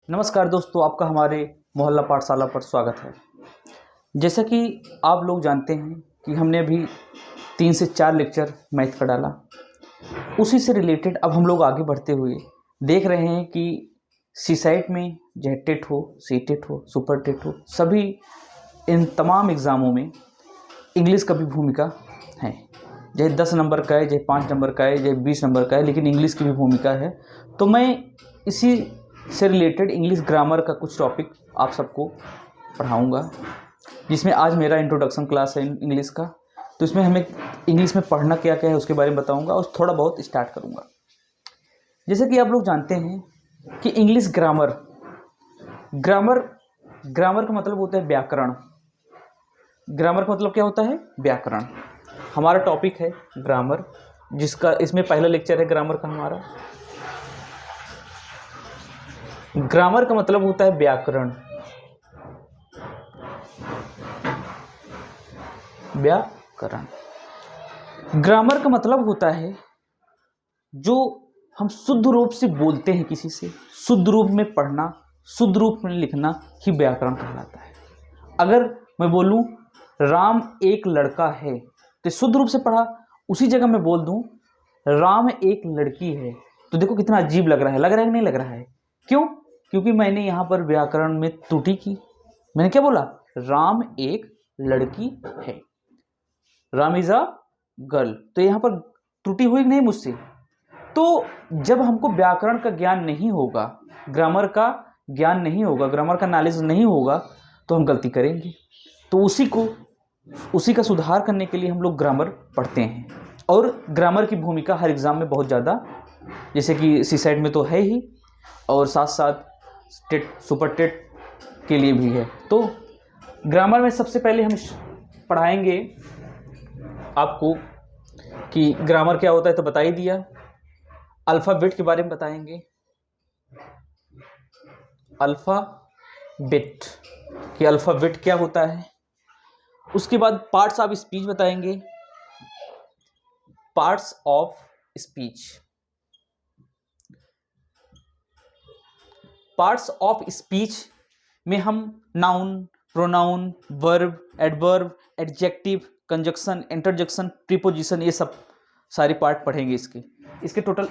नमस्कार दोस्तों, आपका हमारे मोहल्ला पाठशाला पर स्वागत है। जैसा कि आप लोग जानते हैं कि हमने अभी 3 से 4 लेक्चर मैथ का डाला। उसी से रिलेटेड अब हम लोग आगे बढ़ते हुए देख रहे हैं कि सीसैट में चाहे टेट हो, सीटेट हो, सुपर टेट हो, सभी इन तमाम एग्ज़ामों में इंग्लिश का भी भूमिका है। चाहे 10 नंबर का है, चाहे 5 नंबर का है, चाहे 20 नंबर का है, लेकिन इंग्लिश की भी भूमिका है। तो मैं इसी से रिलेटेड इंग्लिश ग्रामर का कुछ टॉपिक आप सबको पढ़ाऊंगा, जिसमें आज मेरा इंट्रोडक्शन क्लास है इंग्लिश का। तो इसमें हमें इंग्लिश में पढ़ना क्या क्या है उसके बारे में बताऊंगा और थोड़ा बहुत स्टार्ट करूंगा। जैसे कि आप लोग जानते हैं कि इंग्लिश ग्रामर का मतलब होता है व्याकरण। ग्रामर का मतलब क्या होता है? व्याकरण। हमारा टॉपिक है ग्रामर, जिसका इसमें पहला लेक्चर है ग्रामर का हमारा। ग्रामर का मतलब होता है व्याकरण। व्याकरण। ग्रामर का मतलब होता है जो हम शुद्ध रूप से बोलते हैं, किसी से शुद्ध रूप में पढ़ना, शुद्ध रूप में लिखना ही व्याकरण कहलाता है। अगर मैं बोलूं राम एक लड़का है तो शुद्ध रूप से पढ़ा, उसी जगह मैं बोल दूं राम एक लड़की है तो देखो कितना अजीब लग रहा है कि नहीं लग रहा है? क्यों? क्योंकि मैंने यहाँ पर व्याकरण में त्रुटि की। मैंने क्या बोला? राम एक लड़की है, राम इज अ गर्ल। तो यहाँ पर त्रुटि हुई नहीं मुझसे। तो जब हमको व्याकरण का ज्ञान नहीं होगा, ग्रामर का ज्ञान नहीं होगा, ग्रामर का नॉलेज नहीं होगा, तो हम गलती करेंगे। तो उसी का सुधार करने के लिए हम लोग ग्रामर पढ़ते हैं। और ग्रामर की भूमिका हर एग्ज़ाम में बहुत ज़्यादा, जैसे कि सीसैट में तो है ही, और साथ साथ टेट, सुपर टेट के लिए भी है। तो ग्रामर में सबसे पहले हम पढ़ाएंगे आपको कि ग्रामर क्या होता है, तो बता ही दिया। अल्फ़ाबेट के बारे में बताएंगे, अल्फ़ाबेट कि अल्फ़ाबेट क्या होता है। उसके बाद पार्ट्स ऑफ स्पीच बताएंगे, parts of speech. Parts of speech में हम noun, pronoun, verb, adverb, adjective, conjunction, interjection, preposition, ये सब सारे पार्ट पढ़ेंगे। इसके टोटल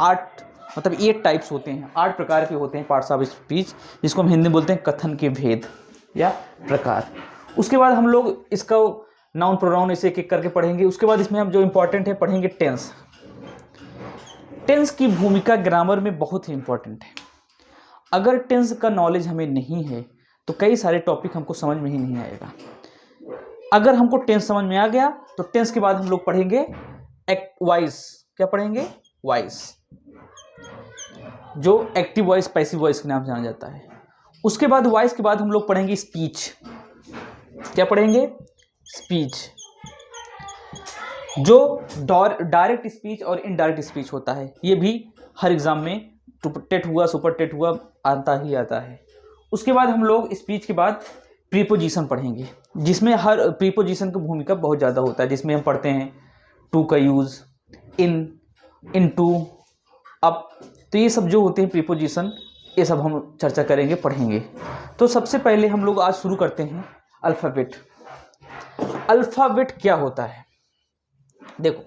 8 टाइप्स होते हैं, 8 प्रकार के होते हैं पार्ट्स ऑफ स्पीच, जिसको हम हिंदी में बोलते हैं कथन के भेद या प्रकार। उसके बाद हम लोग इसका नाउन, प्रोनाउन इसे एक एक करके पढ़ेंगे। उसके बाद इसमें हम जो इंपॉर्टेंट है पढ़ेंगे टेंस। टेंस की भूमिका ग्रामर में बहुत ही इंपॉर्टेंट है। अगर टेंस का नॉलेज हमें नहीं है तो कई सारे टॉपिक हमको समझ में ही नहीं आएगा। अगर हमको टेंस समझ में आ गया तो टेंस के बाद हम लोग पढ़ेंगे वॉइस। क्या पढ़ेंगे? वॉइस, जो एक्टिव वॉइस, पैसिव वॉइस के नाम से जाना जाता है। उसके बाद वॉइस के बाद हम लोग पढ़ेंगे स्पीच। क्या पढ़ेंगे? स्पीच, जो डायरेक्ट स्पीच और इनडायरेक्ट स्पीच होता है। ये भी हर एग्जाम में टेट हुआ, सुपर टेट हुआ, आता ही आता है। उसके बाद हम लोग स्पीच के बाद प्रीपोजिशन पढ़ेंगे, जिसमें हर प्रीपोजिशन की भूमिका बहुत ज़्यादा होता है। जिसमें हम पढ़ते हैं टू का यूज़, इन टू, अप, तो ये सब जो होते हैं प्रीपोजिशन, ये सब हम चर्चा करेंगे, पढ़ेंगे। तो सबसे पहले हम लोग आज शुरू करते हैं अल्फ़ाबेट। अल्फ़ाबेट क्या होता है? देखो,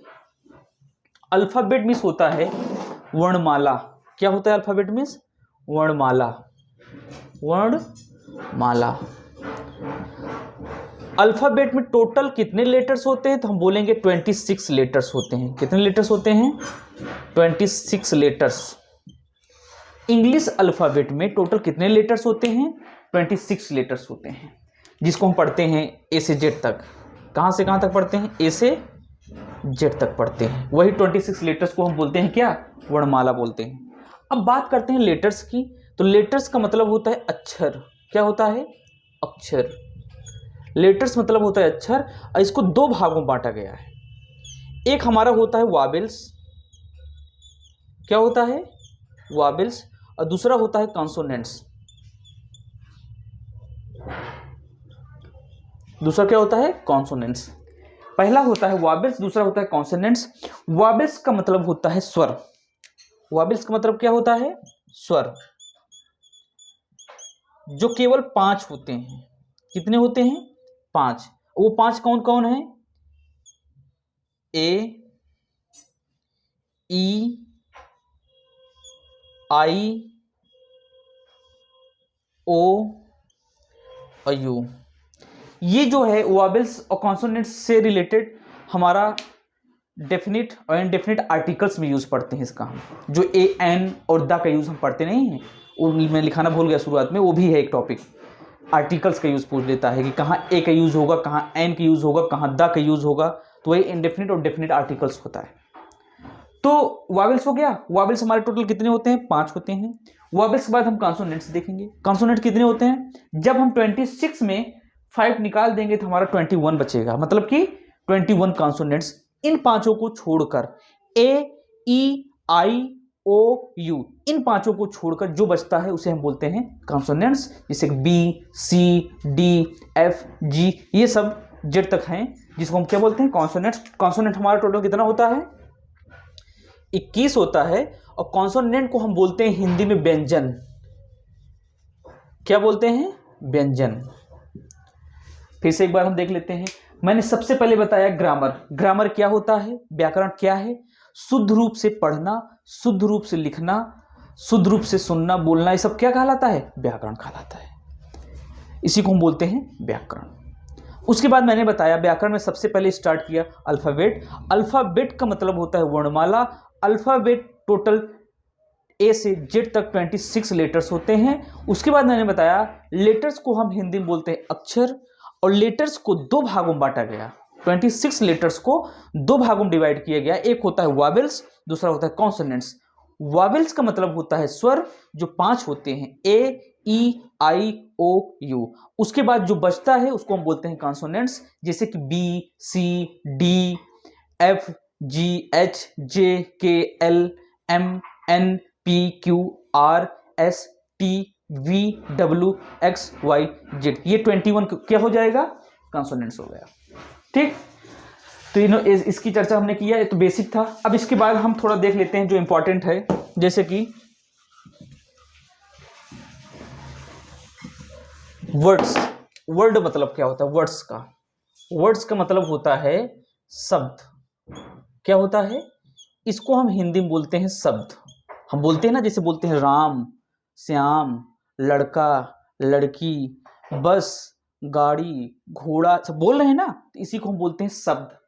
अल्फ़ाबेट मीन्स होता है वर्णमाला। क्या होता है अल्फ़ाबेट मीन्स? वर्णमाला। वर्णमाला। अल्फ़ाबेट में टोटल कितने लेटर्स होते हैं? तो हम बोलेंगे 26 लेटर्स होते हैं। कितने लेटर्स होते हैं? 26 लेटर्स। इंग्लिश अल्फ़ाबेट में टोटल कितने लेटर्स होते हैं? 26 लेटर्स होते हैं, जिसको हम पढ़ते हैं ए से जेड तक। कहाँ से कहाँ तक पढ़ते हैं? ए से जेड तक पढ़ते हैं। वही 26 लेटर्स को हम बोलते हैं क्या? वर्णमाला बोलते हैं। अब बात करते हैं लेटर्स की। तो लेटर्स का मतलब होता है अक्षर। क्या होता है? अक्षर। लेटर्स मतलब होता है अक्षर, और इसको 2 भागों में बांटा गया है। एक हमारा होता है वॉवेल्स। क्या होता है? वॉवेल्स। और दूसरा होता है कॉन्सोनेंट्स। दूसरा क्या होता है? कॉन्सोनेंट्स। पहला होता है वॉवेल्स, दूसरा होता है कॉन्सोनेंट्स। वॉवेल्स का मतलब होता है स्वर। वॉवेल्स का मतलब क्या होता है? स्वर। जो केवल 5 होते हैं। कितने होते हैं? 5। वो 5 कौन कौन है? ए, ई, आई, ओ और यू। ये जो है वोवेल्स और कॉन्सोनेंट्स से रिलेटेड हमारा डेफिनिट और इनडेफिनिट आर्टिकल्स में यूज पढ़ते हैं इसका हम। जो ए, एन और द का यूज हम पढ़ते नहीं हैं, वो मैं लिखाना भूल गया शुरुआत में, वो भी है एक टॉपिक। आर्टिकल्स का यूज पूछ लेता है कि कहाँ ए का यूज होगा, कहाँ एन का यूज होगा, कहाँ द का यूज होगा, तो वही इनडेफिनिट और डेफिनिट आर्टिकल्स होता है। तो वोवेल्स हो गया। वोवेल्स हमारे टोटल कितने होते हैं? 5 होते हैं। वोवेल्स के बाद हम कॉन्सोनेंट्स देखेंगे। कॉन्सोनेंट कितने होते हैं? जब हम 26 में 5 निकाल देंगे तो हमारा 21 बचेगा, मतलब कि 21 कॉन्सोनेंट्स। इन पांचों को छोड़कर ए, ई, आई, ओ, यू, इन पांचों को छोड़कर जो बचता है उसे हम बोलते हैं कॉन्सोनेंट्स। जैसे बी, सी, डी, एफ, जी, ये सब जेड तक हैं, जिसको हम क्या बोलते हैं? कॉन्सोनेंट्स। कॉन्सोनेंट हमारा टोटल कितना होता है? 21 होता है। और कॉन्सोनेंट को हम बोलते हैं हिंदी में व्यंजन। क्या बोलते हैं? व्यंजन। फिर से एक बार हम देख लेते हैं। मैंने सबसे पहले बताया ग्रामर। ग्रामर क्या होता है? व्याकरण क्या है? शुद्ध रूप से पढ़ना, शुद्ध रूप से लिखना, शुद्ध रूप से सुनना, बोलना, ये सब क्या कहलाता है? व्याकरण कहलाता है। इसी को हम बोलते हैं व्याकरण। उसके बाद मैंने बताया व्याकरण में सबसे पहले स्टार्ट किया अल्फाबेट। अल्फाबेट का मतलब होता है वर्णमाला। अल्फाबेट टोटल ए से जेड तक 26 लेटर्स होते हैं। उसके बाद मैंने बताया लेटर्स को हम हिंदी में बोलते हैं अक्षर, और लेटर्स को 2 भागों में बांटा गया। 26 लेटर्स को 2 भागों में डिवाइड किया गया। एक होता है वोवेल्स, दूसरा होता है कॉन्सोनेंट्स। वोवेल्स का मतलब होता है स्वर, जो 5 होते हैं, ए, ई, आई, ओ, यू। उसके बाद जो बचता है उसको हम बोलते हैं कॉन्सोनेंट्स, जैसे कि B, C, D, F, G, H, J, K, L, M, N, P, Q, R, S, T, V, W, X, Y, Z. ये 21 क्या हो जाएगा? कॉन्सोनेंट्स हो गया। ठीक, तो इसकी चर्चा हमने किया। ये तो बेसिक था। अब इसके बाद हम थोड़ा देख लेते हैं जो इंपॉर्टेंट है, जैसे कि वर्ड्स। वर्ड मतलब क्या होता है? वर्ड्स का मतलब होता है शब्द। क्या होता है? इसको हम हिंदी में बोलते हैं शब्द। हम बोलते हैं ना, जैसे बोलते हैं राम, श्याम, लड़का, लड़की, बस, गाड़ी, घोड़ा, सब बोल रहे हैं ना, तो इसी को हम बोलते हैं शब्द।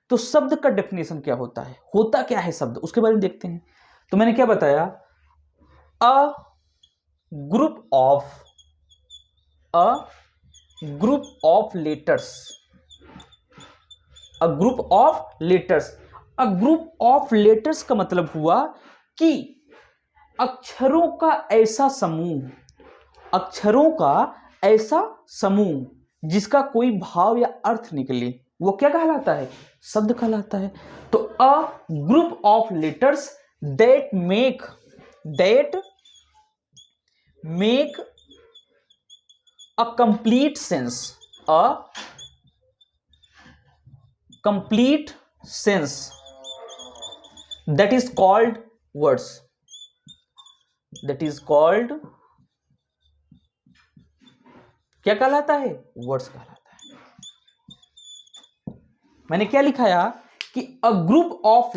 तो शब्द का डेफिनेशन क्या होता है? होता क्या है शब्द? उसके बारे में देखते हैं। तो मैंने क्या बताया? A group of letters. A group of letters. A group of letters का मतलब हुआ कि अक्षरों का ऐसा समूह जिसका कोई भाव या अर्थ निकले, वो क्या कहलाता है? शब्द कहलाता है। तो a group of letters that make a complete sense, that is called words. क्या कहलाता है? वर्ड्स कहलाता है। मैंने क्या लिखाया कि अ ग्रुप ऑफ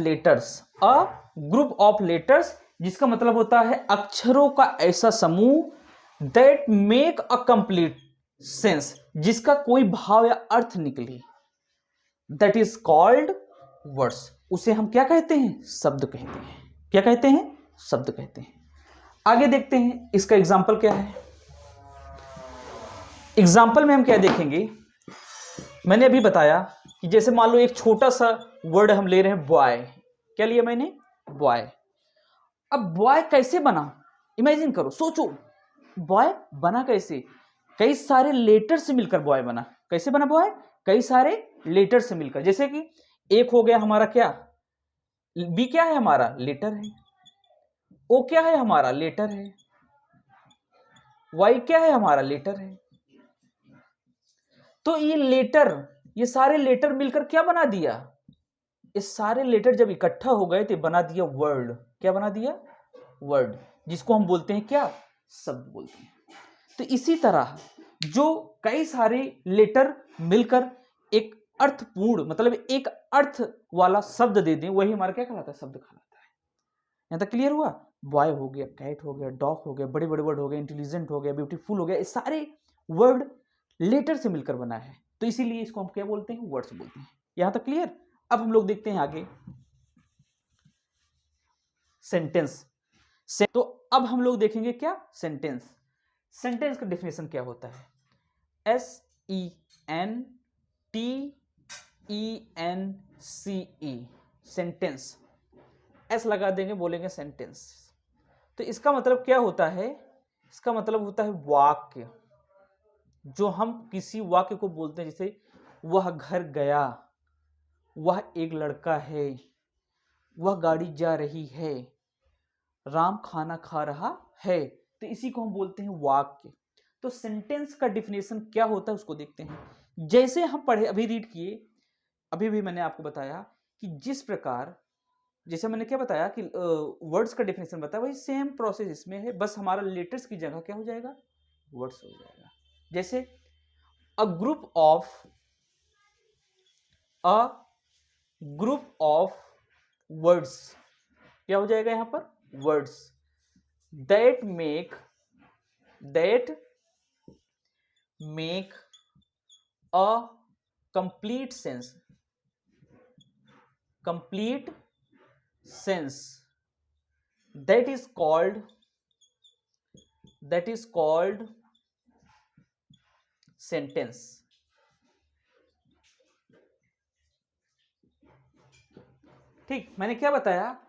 लेटर्स, जिसका मतलब होता है अक्षरों का ऐसा समूह, that make a complete sense, जिसका कोई भाव या अर्थ निकले, दैट इज कॉल्ड वर्ड्स। उसे हम क्या कहते हैं? शब्द कहते हैं। क्या कहते हैं? शब्द कहते हैं। आगे देखते हैं इसका एग्जाम्पल क्या है। एग्जाम्पल में हम क्या देखेंगे? मैंने अभी बताया कि जैसे मान लो एक छोटा सा वर्ड हम ले रहे हैं बॉय। क्या लिया मैंने? बॉय। अब बॉय कैसे बना? इमेजिन करो, सोचो, बॉय बना कैसे? कई सारे लेटर से मिलकर बॉय बना। कैसे बना बॉय? कई सारे लेटर से मिलकर। जैसे कि एक हो गया हमारा क्या? बी क्या है हमारा? लेटर है। ओ क्या है हमारा? लेटर है। वाई क्या है हमारा? लेटर है। तो ये लेटर, ये सारे लेटर मिलकर क्या बना दिया? ये सारे लेटर जब इकट्ठा हो गए तो बना दिया वर्ड। क्या बना दिया? वर्ड, जिसको हम बोलते हैं क्या? शब्द बोलते हैं। तो इसी तरह जो कई सारे लेटर मिलकर एक अर्थपूर्ण मतलब एक अर्थ वाला शब्द दे दें वही हमारा क्या कहलाता है, शब्द कहलाता है। यहां तक क्लियर हुआ? बॉय हो गया, कैट हो गया, डॉग हो गया, बड़े बड़े वर्ड हो गए, इंटेलिजेंट हो गया, ब्यूटीफुल हो गया, ये सारे वर्ड लेटर से मिलकर बना है, तो इसीलिए इसको हम क्या बोलते हैं, वर्ड्स बोलते हैं। यहां तक क्लियर? अब हम लोग देखते हैं आगे सेंटेंस। तो अब हम लोग देखेंगे क्या, सेंटेंस। सेंटेंस का डेफिनेशन क्या होता है, SENTENCE, सेंटेंस। एस लगा देंगे, बोलेंगे सेंटेंस। तो इसका मतलब क्या होता है, इसका मतलब होता है वाक्य। जो हम किसी वाक्य को बोलते हैं, जैसे वह घर गया, वह एक लड़का है, वह गाड़ी जा रही है, राम खाना खा रहा है, तो इसी को हम बोलते हैं वाक्य। तो सेंटेंस का डिफिनेशन क्या होता है उसको देखते हैं। जैसे हम पढ़े, अभी रीड किए, अभी भी मैंने आपको बताया कि जिस प्रकार, जैसे मैंने क्या बताया कि वर्ड्स का डिफिनेशन बताया, वही सेम प्रोसेस इसमें है, बस हमारा लेटर्स की जगह क्या हो जाएगा, वर्ड्स हो जाएगा। जैसे अ ग्रुप ऑफ वर्ड्स, क्या हो जाएगा यहां पर, words that make a complete sense that is called sentence। ठीक, मैंने क्या बताया,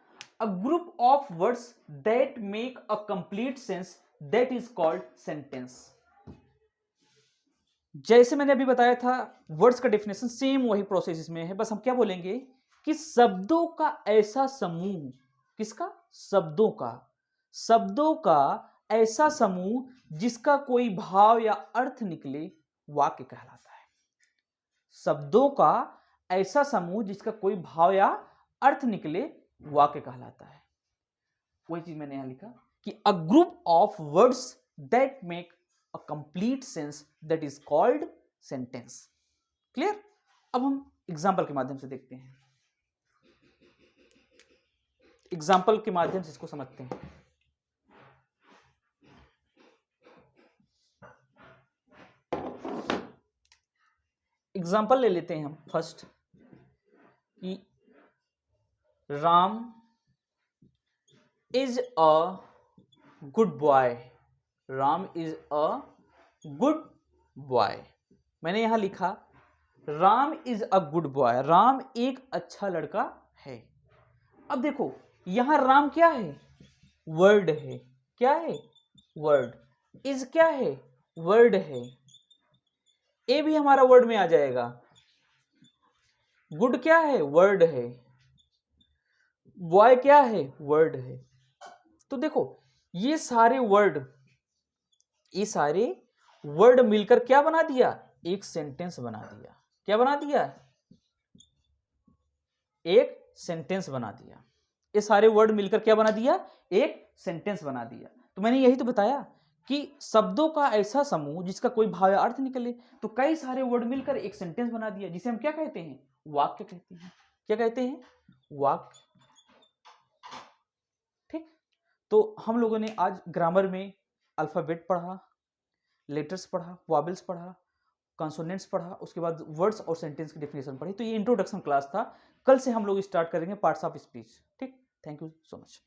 a group of words that make a complete sense that is called sentence। जैसे मैंने अभी बताया था, वर्ड्स का डेफिनेशन सेम वही प्रोसेस इसमें है, बस हम क्या बोलेंगे कि शब्दों का ऐसा समूह, किसका, शब्दों का ऐसा समूह जिसका कोई भाव या अर्थ निकले, वाक्य कहलाता है। शब्दों का ऐसा समूह जिसका कोई भाव या अर्थ निकले, वाक्य कहलाता है। वही चीज मैंने यहां लिखा कि a group of words that make a complete sense that is called sentence. Clear? अब हम एग्जाम्पल के माध्यम से देखते हैं, एग्जाम्पल के माध्यम से इसको समझते हैं। एग्जाम्पल ले लेते हैं हम फर्स्ट कि Ram is a good boy, Ram is a good boy. मैंने यहां लिखा Ram is a good boy, Ram एक अच्छा लड़का है। अब देखो यहां राम क्या है, वर्ड है, क्या है, वर्ड। इज क्या है, वर्ड है, ए भी हमारा वर्ड में आ जाएगा। गुड क्या है, वर्ड है, बॉय क्या है, वर्ड है। तो देखो ये सारे वर्ड मिलकर क्या बना दिया, एक सेंटेंस बना दिया। क्या बना दिया, एक सेंटेंस बना दिया। ये सारे वर्ड मिलकर क्या बना दिया, एक सेंटेंस बना दिया। तो मैंने यही तो बताया कि शब्दों का ऐसा समूह जिसका कोई भाव या अर्थ निकले, तो कई सारे वर्ड मिलकर एक सेंटेंस बना दिया, जिसे हम क्या कहते हैं, वाक्य कहते हैं। क्या कहते हैं, वाक्य। ठीक, तो हम लोगों ने आज ग्रामर में अल्फाबेट पढ़ा, लेटर्स पढ़ा, वॉवेल्स पढ़ा, कॉन्सोनेंट्स पढ़ा, उसके बाद वर्ड्स और सेंटेंस की डेफिनेशन पढ़ी। तो ये इंट्रोडक्शन क्लास था। कल से हम लोग स्टार्ट करेंगे पार्ट्स ऑफ स्पीच। ठीक, थैंक यू सो मच।